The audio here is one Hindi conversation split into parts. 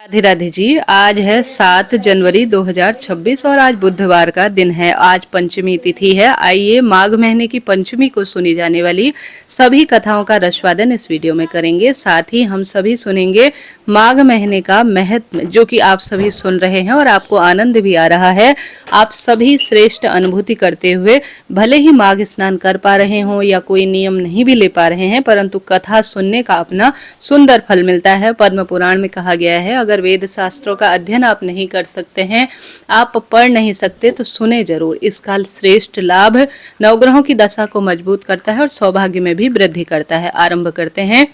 राधे राधे जी। आज है 7 जनवरी 2026 और आज बुधवार का दिन है। आज पंचमी तिथि है। आइए माघ महीने की पंचमी को सुनी जाने वाली सभी कथाओं का रसवादन इस वीडियो में करेंगे। साथ ही हम सभी सुनेंगे माघ महीने का महत्व, जो कि आप सभी सुन रहे हैं और आपको आनंद भी आ रहा है। आप सभी श्रेष्ठ अनुभूति करते हुए भले ही माघ स्नान कर पा रहे हों या कोई नियम नहीं भी ले पा रहे हैं, परंतु कथा सुनने का अपना सुंदर फल मिलता है। पद्म पुराण में कहा गया है, अगर वेद शास्त्रों का अध्ययन आप नहीं कर सकते हैं, आप पढ़ नहीं सकते, तो सुने जरूर। इसका श्रेष्ठ लाभ नवग्रहों की दशा को मजबूत करता है और सौभाग्य में भी वृद्धि करता है। आरंभ करते हैं।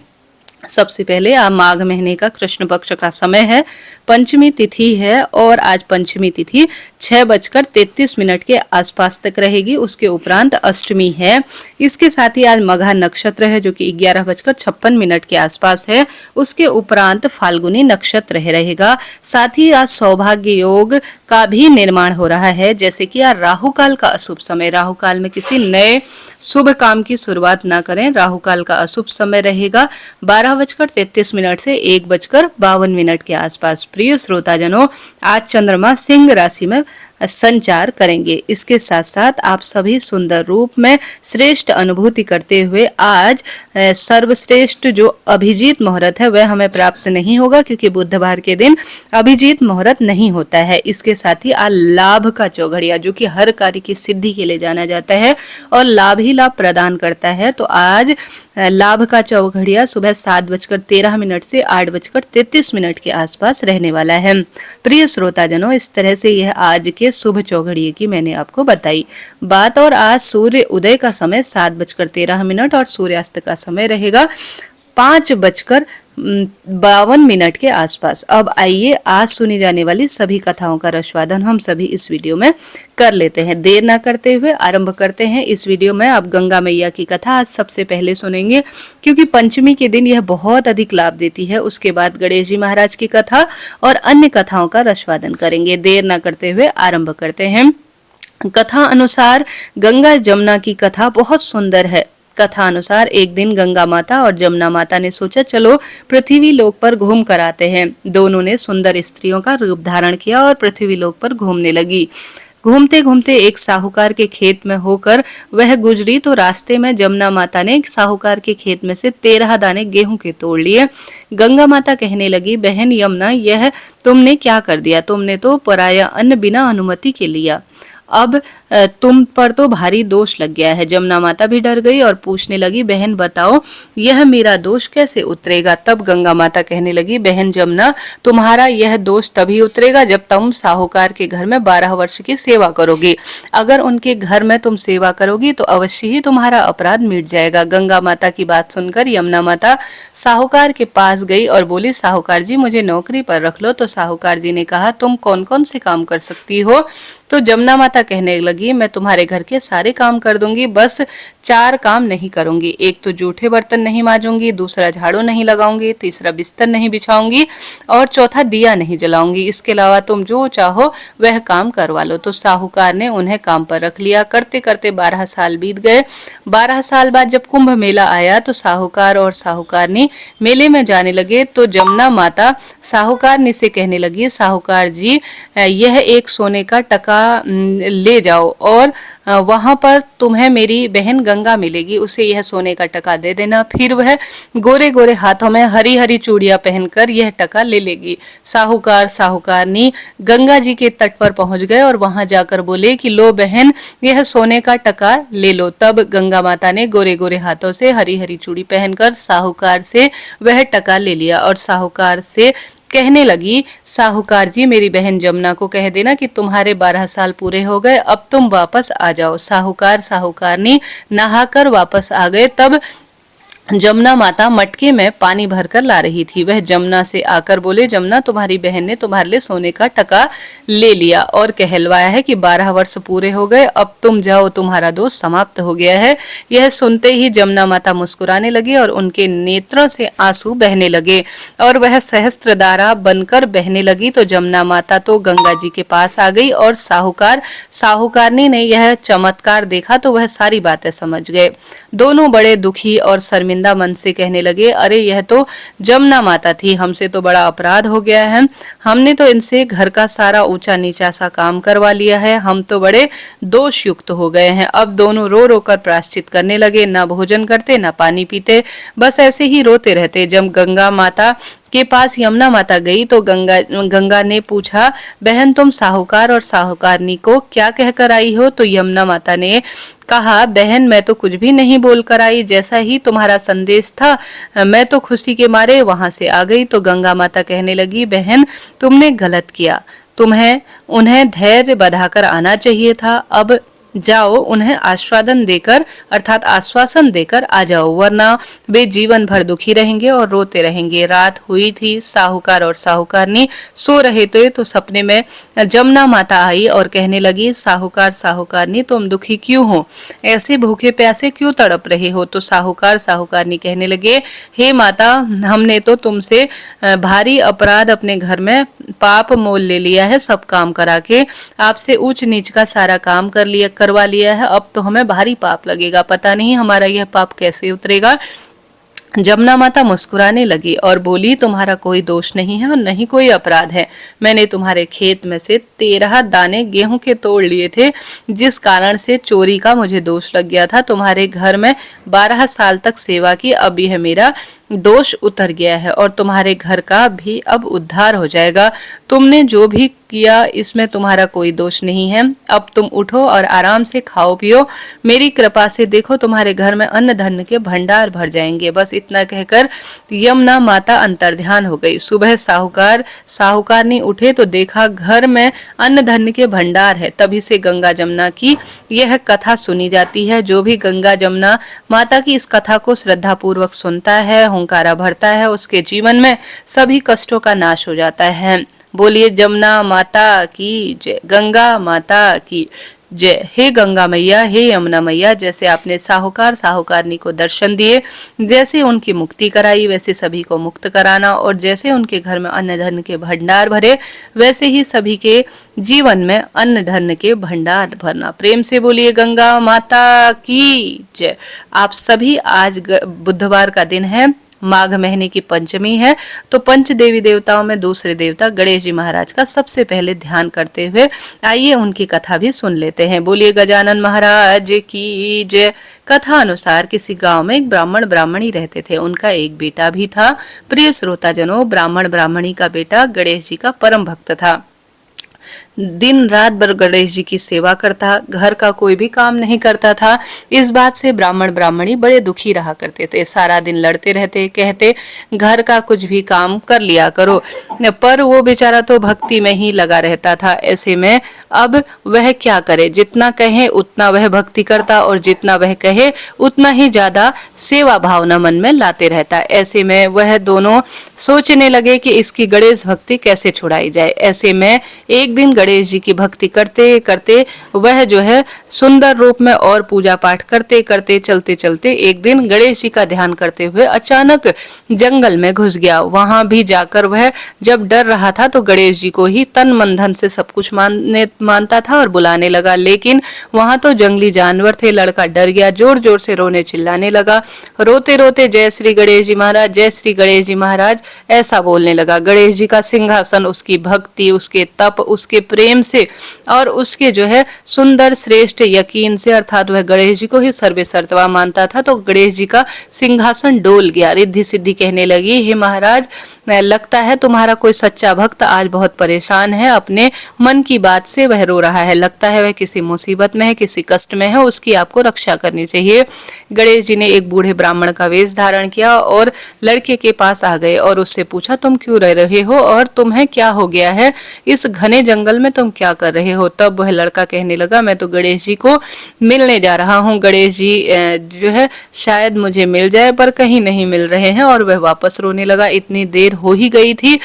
सबसे पहले आज माघ महीने का कृष्ण पक्ष का समय है, पंचमी तिथि है और आज पंचमी तिथि 6:33 के आसपास तक रहेगी। उसके उपरांत अष्टमी है। इसके साथ ही आज मघा नक्षत्र है, जो कि 11:56 के आसपास है। उसके उपरांत फाल्गुनी नक्षत्र रहेगा। साथ ही आज सौभाग्य योग का भी निर्माण हो रहा है, जैसे कि आज राहु काल का अशुभ समय। राहु काल में किसी नए शुभ काम की शुरुआत ना करें। राहु काल का अशुभ समय रहेगा 12:33 से 1:52 के आसपास। प्रिय श्रोताजनों, आज चंद्रमा सिंह राशि में संचार करेंगे। इसके साथ साथ आप सभी सुंदर रूप में श्रेष्ठ अनुभूति करते हुए आज सर्वश्रेष्ठ जो अभिजीत मुहूर्त है वह हमें प्राप्त नहीं होगा, क्योंकि बुधवार के दिन अभिजीत मुहूर्त नहीं होता है। इसके साथ ही आज लाभ का चौघड़िया, जो कि हर कार्य की सिद्धि के लिए जाना जाता है और लाभ ही लाभ प्रदान करता है, तो आज लाभ का चौघड़िया सुबह 7:13 से 8:33 के आसपास रहने वाला है। प्रिय श्रोताजनों, इस तरह से यह आज के शुभ चौघड़िए की मैंने आपको बताई बात। और आज सूर्य उदय का समय 7:13 और सूर्यास्त का समय रहेगा 5:52 के आसपास। अब आइए आज सुनी जाने वाली सभी कथाओं का रसवादन हम सभी इस वीडियो में कर लेते हैं। देर ना करते हुए आरंभ करते हैं। इस वीडियो में आप गंगा मैया की कथा आज सबसे पहले सुनेंगे, क्योंकि पंचमी के दिन यह बहुत अधिक लाभ देती है। उसके बाद गणेश जी महाराज की कथा और अन्य कथाओं का रसवादन करेंगे। देर ना करते हुए आरंभ करते हैं। कथा अनुसार गंगा जमुना की कथा बहुत सुंदर है। कथा अनुसार एक दिन गंगा माता और जमुना माता ने सोचा, चलो पृथ्वी लोक पर घूम कर आते हैं। दोनों ने सुंदर स्त्रियों का रूप धारण किया और पृथ्वी लोक पर घूमने लगी। घूमते घूमते एक साहूकार के खेत में होकर वह गुजरी, तो रास्ते में जमुना माता ने साहूकार के खेत में से 13 दाने गेहूं के तोड़ लिए। गंगा माता कहने लगी, बहन यमुना, यह तुमने क्या कर दिया? तुमने तो पराया अन्न बिना अनुमति के लिया। अब तुम पर तो भारी दोष लग गया है। जमुना माता भी डर गई और पूछने लगी, बहन बताओ, यह मेरा दोष कैसे उतरेगा? तब गंगा माता कहने लगी, बहन जमुना, तुम्हारा यह दोष तभी उतरेगा जब तुम साहूकार के घर में 12 वर्ष की सेवा करोगी। अगर उनके घर में तुम सेवा करोगी तो अवश्य ही तुम्हारा अपराध मिट जाएगा। गंगा माता की बात सुनकर यमुना माता साहूकार के पास गई और बोली, साहूकार जी, मुझे नौकरी पर रख लो। तो साहूकार जी ने कहा, तुम कौन कौन से काम कर सकती हो? तो जमुना माता कहने लगी, मैं तुम्हारे घर के सारे काम कर दूंगी, बस 4 काम नहीं करूंगी। एक तो जूठे बर्तन नहीं मांजूंगी, दूसरा झाड़ू नहीं लगाऊंगी, तीसरा बिस्तर नहीं बिछाऊंगी और चौथा दिया नहीं जलाऊंगी। इसके अलावा तुम जो चाहो वह काम करवा लो। तो साहूकार ने उन्हें काम पर रख लिया। करते करते 12 साल बीत गए। 12 साल बाद जब कुंभ मेला आया तो साहूकार और साहूकारनी मेले में जाने लगे। तो जमुना माता साहूकारनी से कहने लगी, साहूकार जी, यह एक सोने का टका ले जाओ और वहां पर तुम्हें मेरी बहन गंगा मिलेगी, उसे यह सोने का टका दे देना। फिर वह गोरे गोरे हाथों में हरी हरी चूड़ियां पहनकर यह टका ले लेगी। साहूकार साहूकारनी गंगा जी के तट पर पहुंच गए और वहां जाकर बोले कि लो बहन, यह सोने का टका ले लो। तब गंगा माता ने गोरे गोरे हाथों से हरी हरी चूड़ी पहनकर साहूकार से वह टका ले लिया और साहूकार से कहने लगी, साहूकार जी, मेरी बहन जमुना को कह देना कि तुम्हारे 12 साल पूरे हो गए, अब तुम वापस आ जाओ। साहूकार साहूकारनी नहाकर वापस आ गए। तब जमुना माता मटके में पानी भरकर ला रही थी। वह जमुना से आकर बोले, जमुना, तुम्हारी बहन ने तुम्हारे लिए सोने का टका ले लिया और कहलवाया है कि 12 वर्ष पूरे हो गए, अब तुम जाओ, तुम्हारा दोष समाप्त हो गया है। यह सुनते ही जमुना माता मुस्कुराने लगी और उनके नेत्रों से आंसू बहने लगे और वह सहस्त्रधारा बनकर बहने लगी। तो जमुना माता तो गंगा जी के पास आ गई और साहूकारनी ने यह चमत्कार देखा तो वह सारी बातें समझ गए। दोनों बड़े दुखी और शर्मिंदा शर्मिंदा मन से कहने लगे, अरे यह तो जमुना माता थी, हमसे तो बड़ा अपराध हो गया है। हमने तो इनसे घर का सारा ऊंचा नीचा सा काम करवा लिया है, हम तो बड़े दोष युक्त हो गए हैं। अब दोनों रो रो कर प्रायश्चित करने लगे, ना भोजन करते ना पानी पीते, बस ऐसे ही रोते रहते। जब गंगा माता के पास यमुना माता गई तो गंगा ने पूछा, बहन तुम साहूकार और साहूकारनी को क्या कहकर आई हो? तो यमुना माता ने कहा, बहन मैं तो कुछ भी नहीं बोल कर आई, जैसा ही तुम्हारा संदेश था मैं तो खुशी के मारे वहां से आ गई। तो गंगा माता कहने लगी, बहन तुमने गलत किया, तुम्हें उन्हें धैर्य बधाकर आना चाहिए था। अब जाओ, उन्हें आश्वासन देकर अर्थात आश्वासन देकर आ जाओ, वरना वे जीवन भर दुखी रहेंगे और रोते रहेंगे। रात हुई थी, साहूकार और साहूकारनी सो रहे थे तो सपने में जमुना माता आई और कहने लगी, साहूकार साहूकारनी तुम दुखी क्यों हो, ऐसे भूखे प्यासे क्यों तड़प रहे हो? तो साहूकार साहूकारनी कहने लगे, हे माता, हमने तो तुमसे भारी अपराध अपने घर में पाप मोल ले लिया है, सब काम करा के आपसे ऊंच नीच का सारा काम करवा लिया है। अब तो हमें भारी पाप लगेगा, पता नहीं हमारा यह पाप कैसे उतरेगा। जमुना माता मुस्कुराने लगी और बोली, तुम्हारा कोई दोष नहीं है और नहीं कोई अपराध है। मैंने तुम्हारे खेत में से 13 दाने गेहूं के तोड़ लिए थे, जिस कारण से चोरी का मुझे दोष लग गया था। तुम्हारे घर में 12 साल तक सेवा की, अब यह मेरा दोष उतर गया है और तुम्हारे घर का भी अब उद्धार हो जाएगा। तुमने जो भी किया इसमें तुम्हारा कोई दोष नहीं है। अब तुम उठो और आराम से खाओ पियो, मेरी कृपा से देखो तुम्हारे घर में अन्न धन के भंडार भर जाएंगे। बस इतना कहकर यमुना माता अंतर्ध्यान हो गई। सुबह साहूकारनी उठे तो देखा घर में अन्न धन के भंडार है। तभी से गंगा जमुना की यह कथा सुनी जाती है। जो भी गंगा जमुना माता की इस कथा को श्रद्धा पूर्वक सुनता है, हुंकारा भरता है, उसके जीवन में सभी कष्टों का नाश हो जाता है। बोलिए जमुना माता की जय, गंगा माता की जय। हे गंगा मैया, हे यमुना मैया, जैसे आपने साहूकार साहूकारनी को दर्शन दिए, जैसे उनकी मुक्ति कराई, वैसे सभी को मुक्त कराना, और जैसे उनके घर में अन्न धन के भंडार भरे, वैसे ही सभी के जीवन में अन्न धन के भंडार भरना। प्रेम से बोलिए गंगा माता की जय। आप सभी, आज बुधवार का दिन है, माघ महीने की पंचमी है, तो पंच देवी देवताओं में दूसरे देवता गणेश जी महाराज का सबसे पहले ध्यान करते हुए आइए उनकी कथा भी सुन लेते हैं। बोलिए गजानन महाराज की जय। कथा अनुसार किसी गांव में एक ब्राह्मण ब्राह्मणी रहते थे। उनका एक बेटा भी था। प्रिय श्रोताजनों, ब्राह्मण ब्राह्मणी का बेटा गणेश जी का परम भक्त था। दिन रात भर गणेश जी की सेवा करता, घर का कोई भी काम नहीं करता था। इस बात से ब्राह्मण ब्राह्मणी बड़े दुखी रहा करते थे। सारा दिन लड़ते रहते, कहते घर का कुछ भी काम कर लिया करो, पर वो बेचारा तो भक्ति में ही लगा रहता था। ऐसे में अब वह क्या करे, जितना कहे उतना वह भक्ति करता और जितना वह कहे उतना ही ज्यादा सेवा भावना मन में लाते रहता। ऐसे में वह दोनों सोचने लगे कि इसकी गणेश भक्ति कैसे छुड़ाई जाए। ऐसे में एक दिन गणेश जी की भक्ति करते करते वह जो है सुंदर रूप में और पूजा पाठ करते करते चलते चलते एक दिन गणेश जी का ध्यान करते हुए अचानक जंगल में घुस गया। वहां भी जाकर वह जब डर रहा था तो गणेश जी को ही तन मन धन से सब कुछ मानता था और बुलाने लगा, लेकिन वहां तो जंगली जानवर थे। लड़का डर गया, जोर जोर से रोने चिल्लाने लगा, रोते रोते जय श्री गणेश जी महाराज, जय श्री गणेश जी महाराज ऐसा बोलने लगा। गणेश जी का सिंहासन उसकी भक्ति, उसके तप, उसके प्रेम से और उसके जो है सुंदर श्रेष्ठ यकीन से, अर्थात वह गणेश जी को ही सर्वे सर्वस्व मानता था, तो गणेश जी का सिंहासन डोल गया। रिद्धि सिद्धि कहने लगी, हे महाराज, लगता है तुम्हारा कोई सच्चा भक्त आज बहुत परेशान है, अपने मन की बात से वह रो रहा है, लगता है वह किसी मुसीबत में है, किसी कष्ट में है, उसकी आपको रक्षा करनी चाहिए। गणेश जी ने एक बूढ़े ब्राह्मण का वेश धारण किया और लड़के के पास आ गए और उससे पूछा, तुम क्यों रह रहे हो और तुम्हें क्या हो गया है, इस घने जंगल में तुम क्या कर रहे हो? तब वह लड़का कहने लगा, मैं तो गणेश जी को मिलने जा रहा हूँ, गणेश जी जो है शायद मुझे मिल जाए पर कहीं नहीं मिल रहे हैं, और वह वापस रोने लगा। इतनी देर हो ही गई थी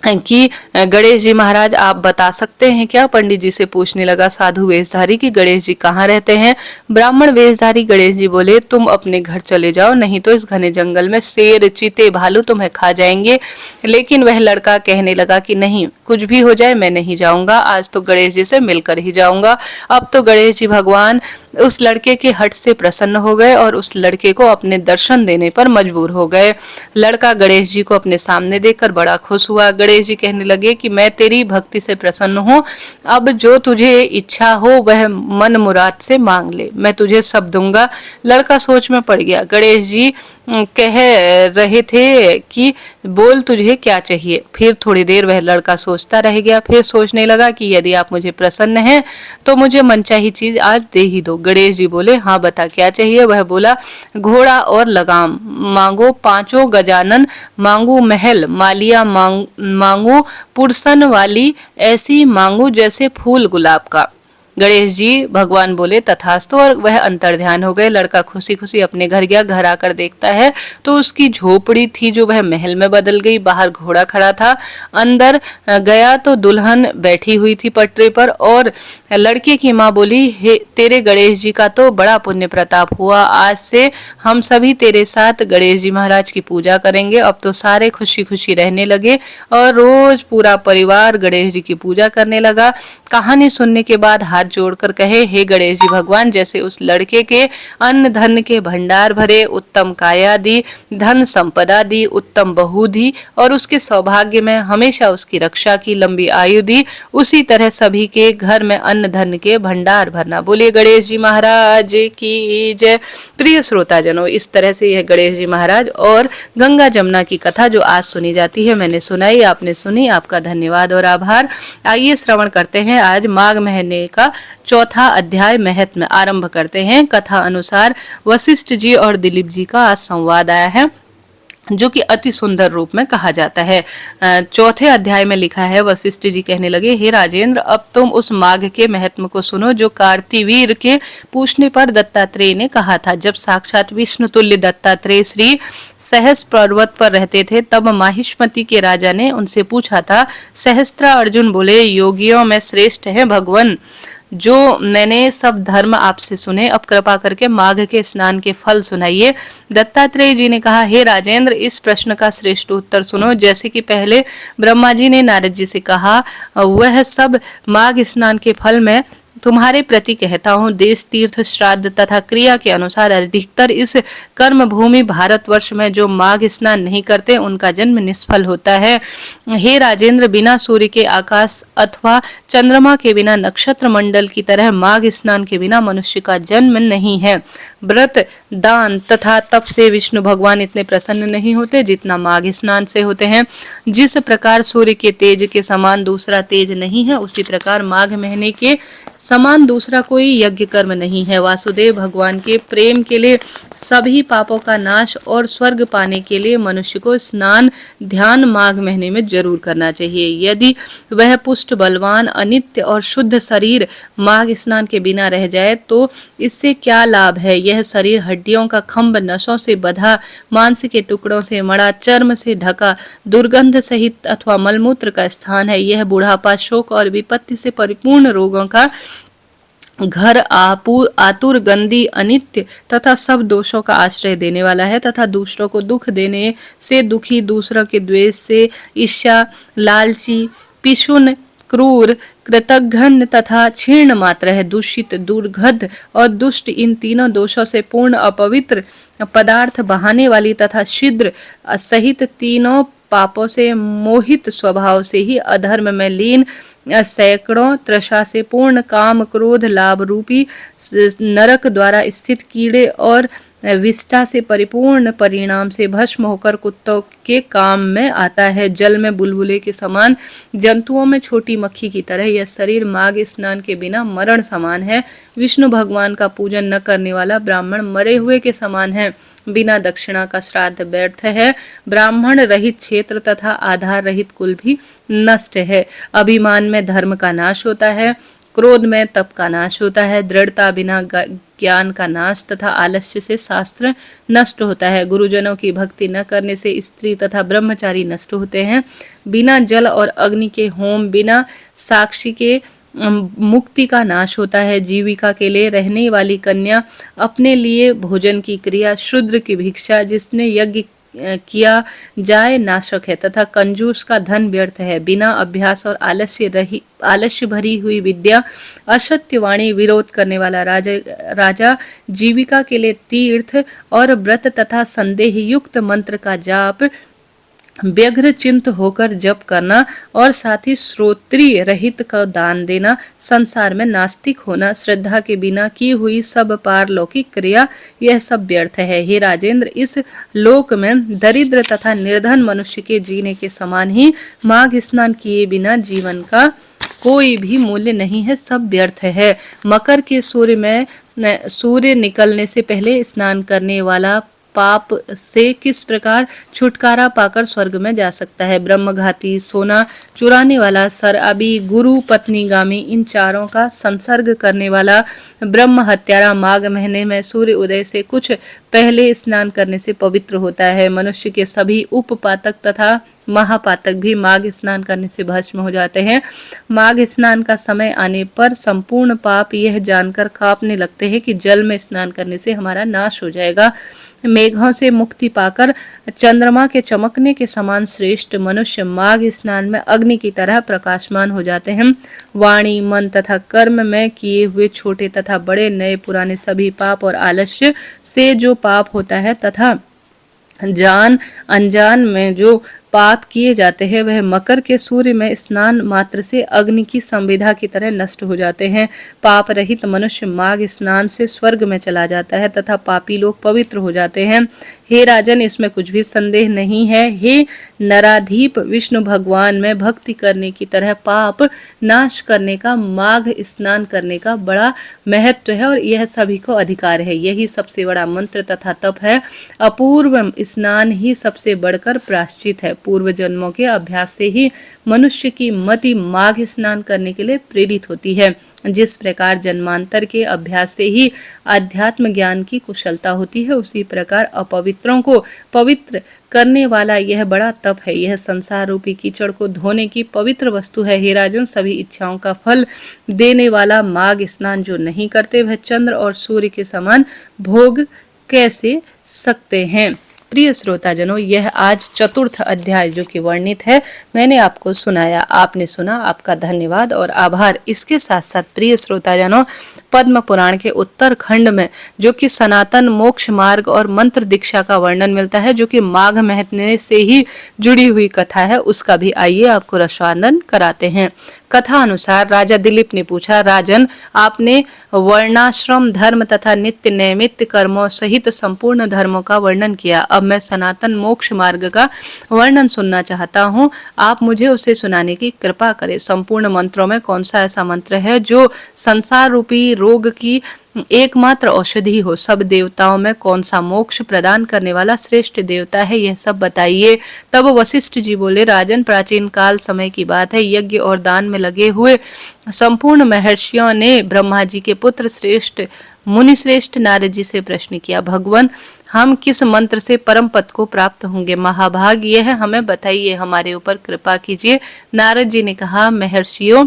कि गणेश जी महाराज आप बता सकते हैं क्या? पंडित जी से पूछने लगा साधु वेशधारी कि गणेश जी कहाँ रहते हैं। ब्राह्मण वेशधारी गणेश जी बोले तुम अपने घर चले जाओ, नहीं तो इस घने जंगल में शेर चीते भालू तुम्हें खा जाएंगे। लेकिन वह लड़का कहने लगा कि नहीं, कुछ भी हो जाए मैं नहीं जाऊंगा, आज तो गणेश जी से मिलकर ही जाऊंगा। अब तो गणेश जी भगवान उस लड़के के हट से प्रसन्न हो गए और उस लड़के को अपने दर्शन देने पर मजबूर हो गए। लड़का गणेश जी को अपने सामने देखकर बड़ा खुश हुआ। गणेश जी कहने लगे कि मैं तेरी भक्ति से प्रसन्न हूँ, अब जो तुझे इच्छा हो वह मन मुराद से मांग ले, मैं तुझे सब दूंगा। लड़का सोच में पड़ गया। गणेश जी कह रहे थे कि बोल तुझे क्या चाहिए। फिर थोड़ी देर वह लड़का सोचता रह गया, फिर सोचने लगा कि यदि आप मुझे प्रसन्न हैं तो मुझे मनचाही चीज आज दे ही दो। गणेश जी बोले हाँ बता क्या चाहिए। वह बोला घोड़ा और लगाम मांगो, पांचों गजानन मांगू, महल मालिया मांगू, पुरसन वाली ऐसी मांगू जैसे फूल गुलाब का। गणेश जी भगवान बोले तथास्तु और वह अंतर्ध्यान हो गए। लड़का खुशी खुशी अपने घर गया। घर आकर देखता है तो उसकी झोपड़ी थी जो वह महल में बदल गई। बाहर घोड़ा खड़ा था। अंदर गया तो दुल्हन बैठी हुई थी पटरे पर और लड़के की माँ बोली हे तेरे गणेश जी का तो बड़ा पुण्य प्रताप हुआ, आज से हम सभी तेरे साथ गणेश जी महाराज की पूजा करेंगे। अब तो सारे खुशी खुशी रहने लगे और रोज पूरा परिवार गणेश जी की पूजा करने लगा। कहानी सुनने के बाद हाथ जोड़कर कहे हे गणेश जी भगवान, जैसे उस लड़के के अन्न धन के भंडार भरे, उत्तम काया दी, धन संपदा दी, उत्तम बहू दी और उसके सौभाग्य में हमेशा उसकी रक्षा की, लंबी आयु दी, उसी तरह सभी के घर में अन्न धन के भंडार भरना। बोलिए गणेश जी महाराज की जय। प्रिय श्रोताजनों, इस तरह से यह गणेश जी महाराज और गंगा जमुना की कथा जो आज सुनी जाती है, मैंने सुनाई, आपने सुनी, आपका धन्यवाद और आभार। आइए श्रवण करते हैं आज माघ महीने का चौथा अध्याय महत्म। आरंभ करते हैं। कथा अनुसार वशिष्ठ जी और दिलीप जी का आज संवाद आया है जो कि अति सुंदर रूप में कहा जाता है। चौथे अध्याय में लिखा है वशिष्ठ जी कहने लगे हे राजेंद्र, अब तुम उस माघ के महत्म को सुनो जो कार्तिवीर के पूछने पर दत्तात्रेय ने कहा था। जब साक्षात विष्णु तुल्य दत्तात्रेय श्री सहस्त्र पर्वत पर रहते थे तब माहिष्मति के राजा ने उनसे पूछा था। सहस्त्रा अर्जुन बोले योगियों में श्रेष्ठ है भगवान, जो मैंने सब धर्म आपसे सुने, अब कृपा करके माघ के स्नान के फल सुनाइए। दत्तात्रेय जी ने कहा हे राजेंद्र, इस प्रश्न का श्रेष्ठ उत्तर सुनो। जैसे कि पहले ब्रह्मा जी ने नारद जी से कहा, वह सब माघ स्नान के फल में तुम्हारे प्रति कहता हूँ। देश तीर्थ श्राद्ध तथा क्रिया के अनुसार अधिकतर इस कर्म भूमि भारतवर्ष में जो माघ स्नान नहीं करते उनका जन्म निष्फल होता है। हे राजेंद्र, बिना सूर्य के आकाश अथवा चंद्रमा के बिना नक्षत्र मंडल की तरह माघ स्नान के बिना मनुष्य का जन्म नहीं है। व्रत दान तथा तप से विष्णु भगवान इतने प्रसन्न नहीं होते जितना माघ स्नान से होते हैं। जिस प्रकार सूर्य के तेज के समान दूसरा तेज नहीं है, उसी प्रकार माघ महीने के समान दूसरा कोई यज्ञ कर्म नहीं है। वासुदेव भगवान के प्रेम के लिए, सभी पापों का नाश और स्वर्ग पाने के लिए मनुष्य को स्नान ध्यान माघ महीने में जरूर करना चाहिए। यदि वह पुष्ट बलवान अनित्य और शुद्ध शरीर माघ स्नान के बिना रह जाए तो इससे क्या लाभ है। यह शरीर हड्डियों का खंभ, नसों से बधा, मांस के टुकड़ों से मड़ा, चर्म से ढका, दुर्गंध सहित अथवा मलमूत्र का स्थान है। यह बुढ़ापा, शोक और विपत्ति से परिपूर्ण रोगों का घर, आतुर, गंदी, अनित्य तथा सब दोषों का आश्रय देने वाला है तथा दूसरों को दुख देने से दुखी, दूसरों के द्वेष से ईर्ष्या, लालची, पिशुन, क्रूर, कृतघ्न तथा क्षीण मात्र है। दूषित, दुर्गंध और दुष्ट, इन तीनों दोषों से पूर्ण, अपवित्र, पदार्थ बहाने वाली तथा छिद्र सहित तीनों पापों से मोहित स्वभाव से ही अधर्म में लीन, सैकड़ों तृषा से पूर्ण, काम क्रोध लाभ रूपी नरक द्वारा स्थित कीड़े और विष्ठा से परिपूर्ण, परिणाम से भस्म होकर कुत्तों के काम में आता है। जल में बुलबुले के समान, जंतुओं में छोटी मक्खी की तरह यह शरीर माघ स्नान के बिना मरण समान है। विष्णु भगवान का पूजन न करने वाला ब्राह्मण मरे हुए के समान है। बिना दक्षिणा का श्राद्ध व्यर्थ है। ब्राह्मण रहित क्षेत्र तथा आधार रहित कुल भी नष्ट है। अभिमान में धर्म का नाश होता है। क्रोध में तप का नाश होता है, दृढ़ता बिना ज्ञान का नाश तथा आलस्य से शास्त्र नष्ट होता है। गुरुजनों की भक्ति न करने से स्त्री तथा ब्रह्मचारी नष्ट होते हैं। बिना जल और अग्नि के होम, बिना साक्षी के मुक्ति का नाश होता है। जीविका के लिए रहने वाली कन्या, अपने लिए भोजन की क्रिया, शूद्र की भिक्षा, जिसने यज्ञ किया जाए नाशक है तथा कंजूस का धन व्यर्थ है। बिना अभ्यास और आलस्य भरी हुई विद्या, असत्य वाणी, विरोध करने वाला राजा जीविका के लिए तीर्थ और व्रत तथा संदेह युक्त मंत्र का जाप, व्यग्र चिंत होकर जप करना और साथ ही श्रोत्रिय रहित का दान देना, संसार में नास्तिक होना, श्रद्धा के बिना की हुई सब पारलौकिक क्रिया, यह सब व्यर्थ है। हे राजेंद्र, इस लोक में दरिद्र तथा निर्धन मनुष्य के जीने के समान ही माघ स्नान किए बिना जीवन का कोई भी मूल्य नहीं है, सब व्यर्थ है। मकर के सूर्य निकलने से पहले स्नान करने वाला पाप से किस प्रकार छुटकारा पाकर स्वर्ग में जा सकता है? ब्रह्मघाती, सोना चुराने वाला, शराबी, गुरु पत्नीगामी, इन चारों का संसर्ग करने वाला, ब्रह्म हत्यारा माघ महीने में सूर्य उदय से कुछ पहले स्नान करने से पवित्र होता है। मनुष्य के सभी उपपातक तथा महापातक भी माघ स्नान करने से भस्म हो जाते हैं। माघ स्नान का समय आने पर संपूर्ण पाप यह जानकर कांपने लगते हैं कि जल में स्नान करने से हमारा नाश हो जाएगा। मेघों से मुक्ति पाकर चंद्रमा के चमकने के समान श्रेष्ठ मनुष्य माघ स्नान में अग्नि की तरह प्रकाशमान हो जाते हैं। वाणी, मन तथा कर्म में किए हुए छोटे तथा बड़े, नए पुराने सभी पाप और आलस्य से जो पाप होता है तथा जान अनजान में जो पाप किए जाते हैं, वह मकर के सूर्य में स्नान मात्र से अग्नि की संविधा की तरह नष्ट हो जाते हैं। पाप रहित मनुष्य माघ स्नान से स्वर्ग में चला जाता है तथा पापी लोग पवित्र हो जाते हैं। हे राजन, इसमें कुछ भी संदेह नहीं है। हे नराधीप, विष्णु भगवान में भक्ति करने की तरह पाप नाश करने का माघ स्नान करने का बड़ा महत्व है और यह सभी को अधिकार है। यही सबसे बड़ा मंत्र तथा तप है। अपूर्व स्नान ही सबसे बढ़कर प्रायश्चित है। पूर्व जन्मों के अभ्यास से ही मनुष्य की मति माघ स्नान करने के लिए प्रेरित होती है। जिस प्रकार जन्मांतर के अभ्यास से ही अध्यात्म ज्ञान की कुशलता होती है, उसी प्रकार अपवित्रों को पवित्र करने वाला यह बड़ा तप है। यह संसार रूपी कीचड़ को धोने की पवित्र वस्तु है। हे राजन, सभी इच्छाओं का फल देने वाला माघ स्नान जो नहीं करते, वह चंद्र और सूर्य के समान भोग कैसे सकते हैं? प्रिय श्रोताजनों, यह आज चतुर्थ अध्याय जो कि वर्णित है, मैंने आपको सुनाया। आपने सुना, आपका धन्यवाद और आभार। इसके साथ साथ प्रिय श्रोताजनों, पद्म पुराण के उत्तर खंड में जो कि सनातन मोक्ष मार्ग और मंत्र दीक्षा का वर्णन मिलता है, जो कि माघ महीने से ही जुड़ी हुई कथा है, उसका भी आइए आपको रसवादन कराते हैं। कथा अनुसार राजा दिलीप ने पूछा, राजन, आपने वर्णाश्रम धर्म तथा नित्य नैमित्य कर्मों सहित संपूर्ण धर्मों का वर्णन किया। अब मैं सनातन मोक्ष मार्ग का वर्णन सुनना चाहता हूँ। आप मुझे उसे सुनाने की कृपा करें। संपूर्ण मंत्रों में कौन सा ऐसा मंत्र है जो संसार रूपी रोग की एकमात्र औषधि हो? सब देवताओं में कौन सा मोक्ष प्रदान करने वाला श्रेष्ठ देवता है, यह सब बताइए। तब वशिष्ठ जी बोले, राजन, प्राचीन काल समय की बात है। यज्ञ और दान में लगे हुए संपूर्ण महर्षियों ने ब्रह्मा जी के पुत्र श्रेष्ठ मुनि श्रेष्ठ नारद जी से प्रश्न किया, भगवान, हम किस मंत्र से परम पद को प्राप्त होंगे? महाभाग यह हमें बताइए, हमारे ऊपर कृपा कीजिए। नारद जी ने कहा, महर्षियों,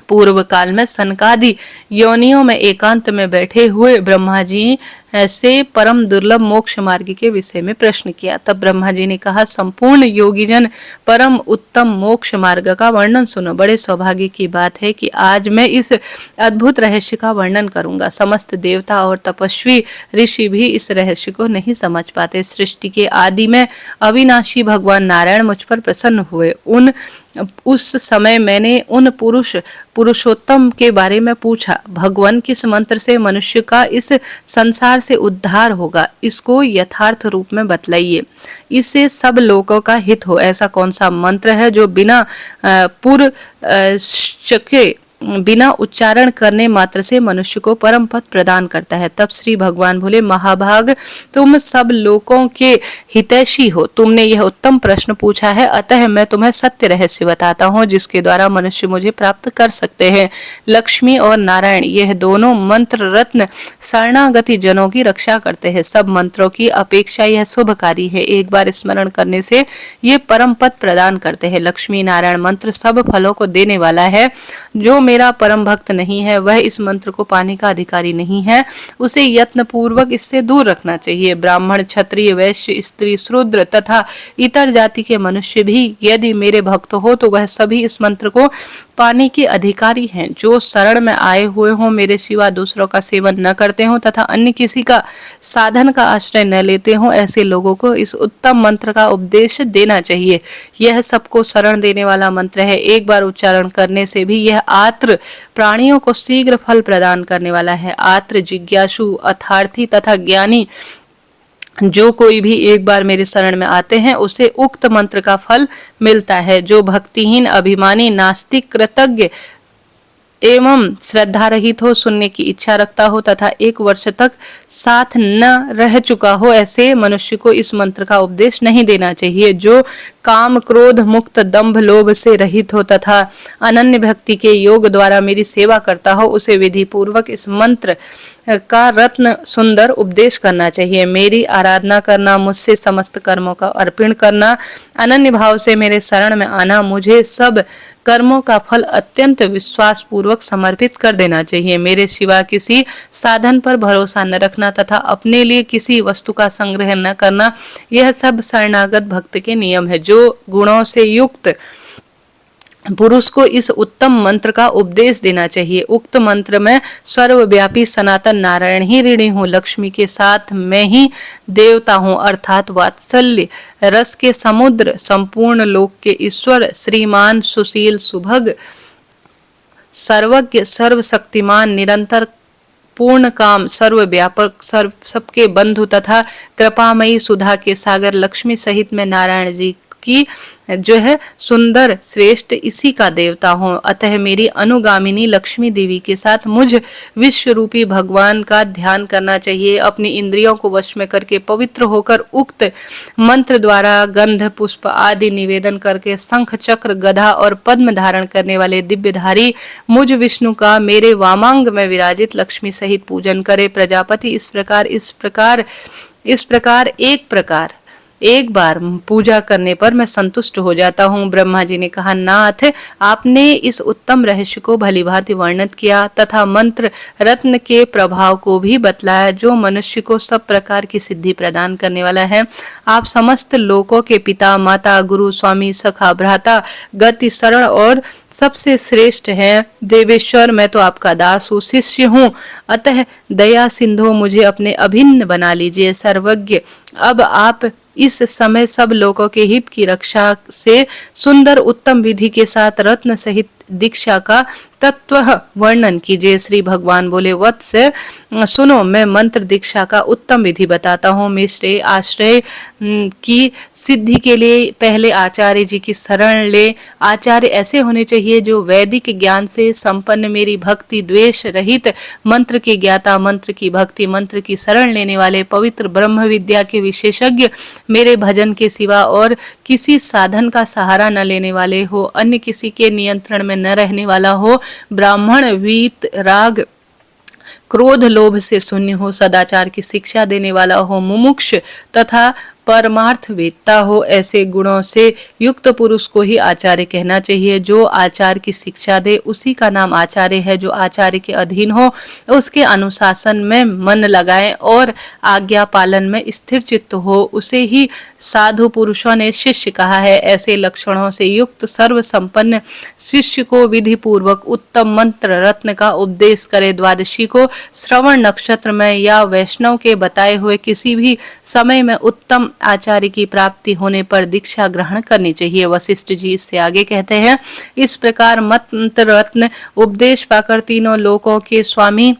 पूर्व काल में सनकादि योनियों में एकांत में बैठे हुए ब्रह्मा जी से परम दुर्लभ मोक्ष मार्ग के विषय में प्रश्न किया। तब ब्रह्मा जी ने कहा, संपूर्ण योगीजन परम उत्तम मोक्ष मार्ग का वर्णन सुनो। बड़े सौभाग्य की बात है कि आज मैं इस अद्भुत रहस्य का वर्णन करूंगा। समस्त देवता और तपस्वी ऋषि भी इस रहस्य को नहीं समझ पाते। सृष्टि के आदि में अविनाशी भगवान नारायण मुझ पर प्रसन्न हुए। उस समय मैंने उन पुरुषोत्तम के बारे में पूछा, भगवान, किस मंत्र से मनुष्य का इस संसार से उद्धार होगा? इसको यथार्थ रूप में बतलाइए, इससे सब लोगों का हित हो। ऐसा कौन सा मंत्र है जो बिना पुर के बिना उच्चारण करने मात्र से मनुष्य को परम पद प्रदान करता है। तब श्री भगवान बोले, महाभाग, तुम सब लोगों के हितैषी हो, तुमने यह उत्तम प्रश्न पूछा है, अतः मैं तुम्हें सत्य रहस्य बताता हूँ जिसके द्वारा मनुष्य मुझे प्राप्त कर सकते हैं। लक्ष्मी और नारायण यह दोनों मंत्र रत्न शरणागति जनों की रक्षा करते हैं। सब मंत्रों की अपेक्षा यह शुभकारी है। एक बार स्मरण करने से ये परम पद प्रदान करते हैं। लक्ष्मी नारायण मंत्र सब फलों को देने वाला है। जो मेरा परम भक्त नहीं है वह इस मंत्र को पाने का अधिकारी नहीं है, उसे यत्न पूर्वक इससे दूर रखना चाहिए। ब्राह्मण, क्षत्रिय, वैश्य, स्त्री, शूद्र तथा इतर जाति के मनुष्य भी यदि मेरे भक्त हो तो वह सभी इस मंत्र को पाने के अधिकारी हैं। जो शरण में आए हुए हों, मेरे सिवा दूसरों का सेवन न करते हों तथा अन्य किसी का साधन का आश्रय न लेते हों, ऐसे लोगों को इस उत्तम मंत्र का उपदेश देना चाहिए। यह सबको शरण देने वाला मंत्र है। एक बार उच्चारण करने से भी यह आत्र प्राणियों को शीघ्र फल प्रदान करने वाला है। आत्र, जिज्ञासु, अर्थार्थी तथा ज्ञानी जो कोई भी एक बार मेरे शरण में आते हैं उसे उक्त मंत्र का फल मिलता है। जो भक्तिहीन, अभिमानी, नास्तिक, कृतज्ञ एवं श्रद्धा रहित हो, सुनने की इच्छा रखता हो तथा 1 वर्ष तक साथ न रह चुका हो, ऐसे मनुष्य को इस मंत्र का उपदेश नहीं देना चाहिए। जो काम, क्रोध मुक्त, दंभ, लोभ से रहित हो तथा अनन्य भक्ति के योग द्वारा मेरी सेवा करता हो, उसे विधि पूर्वक इस मंत्र का रत्न सुंदर उपदेश करना चाहिए। मेरी आराधना करना, मुझसे समस्त कर्मों का अर्पण करना, अनन्य भाव से मेरे शरण में आना, मुझे सब कर्मों का फल अत्यंत विश्वास पूर्वक समर्पित कर देना चाहिए। मेरे सिवा किसी साधन पर भरोसा न रखना तथा अपने लिए किसी वस्तु का संग्रह न करना, यह सब शरणागत भक्त के नियम है। जो गुणों से युक्त पुरुष को इस उत्तम मंत्र का उपदेश देना चाहिए। उक्त मंत्र में सर्वव्यापी सनातन नारायण ही ऋणी हूँ, लक्ष्मी के साथ मैं ही देवता हूँ, अर्थात वात्सल्य रस के समुद्र, संपूर्ण लोक के ईश्वर, श्रीमान, सुशील, सुभग, सर्वज्ञ, सर्वशक्तिमान, निरंतर पूर्ण काम, सर्वव्यापक, सबके बंधु तथा कृपामयी, सुधा के सागर लक्ष्मी सहित मैं नारायण जी की जो है सुंदर श्रेष्ठ इसी का देवता हूँ। अतः मेरी अनुगामिनी लक्ष्मी देवी के साथ मुझ विश्व रूपी भगवान का ध्यान करना चाहिए। अपनी इंद्रियों को वश में करके पवित्र होकर उक्त मंत्र द्वारा गंध पुष्प आदि निवेदन करके शंख, चक्र, गदा और पद्म धारण करने वाले दिव्यधारी मुझ विष्णु का मेरे वामांग में विराजित लक्ष्मी सहित पूजन करे। प्रजापति इस प्रकार एक बार पूजा करने पर मैं संतुष्ट हो जाता हूँ। ब्रह्मा जी ने कहा, नाथ, आपने इस उत्तम रहस्य को भलीभांति वर्णित किया तथा मंत्र रत्न के प्रभाव को भी बतलाया जो मनुष्य को सब प्रकार की सिद्धि प्रदान करने वाला है। आप समस्त लोकों के पिता, माता, गुरु, स्वामी, सखा, भ्राता, गति, शरण और सबसे श्रेष्ठ हैं। देवेश्वर, मैं तो आपका दास हूँ, शिष्य हूँ, अतः दया सिंधु मुझे अपने अभिन्न बना लीजिए। सर्वज्ञ, अब आप इस समय सब लोगों के हित की रक्षा से सुंदर उत्तम विधि के साथ रत्न सहित दीक्षा का तत्व वर्णन कीजिए। श्री भगवान बोले, वत्स सुनो, मैं मंत्र दीक्षा का उत्तम विधि बताता हूँ। मेरे आश्रय की सिद्धि के लिए पहले आचार्य जी की शरण ले। आचार्य ऐसे होने चाहिए जो वैदिक ज्ञान से संपन्न, मेरी भक्ति द्वेष रहित, मंत्र के ज्ञाता, मंत्र की भक्ति, मंत्र की शरण लेने वाले, पवित्र ब्रह्म विद्या के विशेषज्ञ, मेरे भजन के सिवा और किसी साधन का सहारा न लेने वाले हो, अन्य किसी के नियंत्रण में न रहने वाला हो, ब्राह्मण, वीत राग, क्रोध, लोभ से शून्य हो, सदाचार की शिक्षा देने वाला हो, मुमुक्ष तथा परमार्थ वेत्ता हो। ऐसे गुणों से युक्त पुरुष को ही आचार्य कहना चाहिए। जो आचार्य की शिक्षा दे उसी का नाम आचार्य है। जो आचार्य के अधीन हो, उसके अनुशासन में मन लगाए और आज्ञा पालन में स्थिर चित्त हो, उसे ही साधु पुरुषों ने शिष्य कहा है। ऐसे लक्षणों से युक्त सर्व संपन्न शिष्य को विधि पूर्वक उत्तम मंत्र रत्न का उपदेश करे। द्वादशी को श्रवण नक्षत्र में या वैष्णव के बताए हुए किसी भी समय में उत्तम आचार्य की प्राप्ति होने पर दीक्षा ग्रहण करनी चाहिए। वशिष्ठ जी इससे आगे कहते हैं, इस प्रकार मंत्र रत्न उपदेश पाकर तीनों लोकों के स्वामी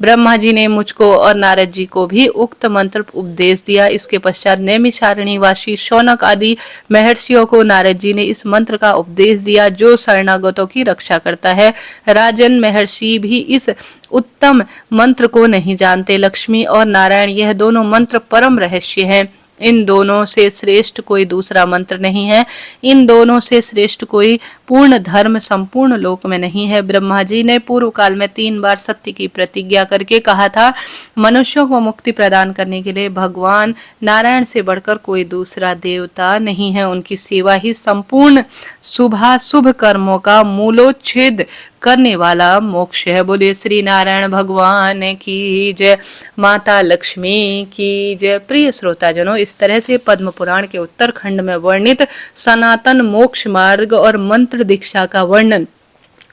ब्रह्मा जी ने मुझको और नारद जी को भी उक्त मंत्र उपदेश दिया। इसके पश्चात नैमिषारण्यवासी शौनक आदि महर्षियों को नारद जी ने इस मंत्र का उपदेश दिया जो शरणागतों की रक्षा करता है। राजन, महर्षि भी इस उत्तम मंत्र को नहीं जानते। लक्ष्मी और नारायण, यह दोनों मंत्र परम रहस्य हैं। इन दोनों से श्रेष्ठ कोई दूसरा मंत्र नहीं है। इन दोनों से श्रेष्ठ कोई पूर्ण धर्म संपूर्ण लोक में नहीं है। ब्रह्मा जी ने पूर्व काल में 3 बार सत्य की प्रतिज्ञा करके कहा था, मनुष्यों को मुक्ति प्रदान करने के लिए भगवान नारायण से बढ़कर कोई दूसरा देवता नहीं है। उनकी सेवा ही संपूर्ण शुभ कर्मों का मूलोच्छेद करने वाला मोक्ष है। बोलिए श्री नारायण भगवान की जय, माता लक्ष्मी की जय। प्रिय श्रोताजनों, इस तरह से पद्म पुराण के उत्तरखंड में वर्णित सनातन मोक्ष मार्ग और मंत्र दीक्षा का वर्णन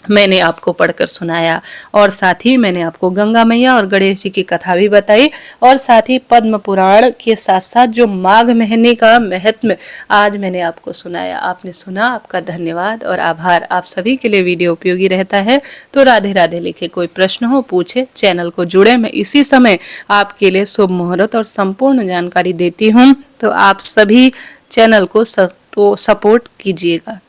मैंने आपको पढ़कर सुनाया, और साथ ही मैंने आपको गंगा मैया और गणेश जी की कथा भी बताई, और साथ ही पद्म पुराण के साथ साथ जो माघ महीने का महत्व आज मैंने आपको सुनाया। आपने सुना, आपका धन्यवाद और आभार। आप सभी के लिए वीडियो उपयोगी रहता है तो राधे राधे लिखे, कोई प्रश्न हो पूछे, चैनल को जुड़े। मैं इसी समय आपके लिए शुभ मुहूर्त और संपूर्ण जानकारी देती हूँ, तो आप सभी चैनल को सपोर्ट कीजिएगा।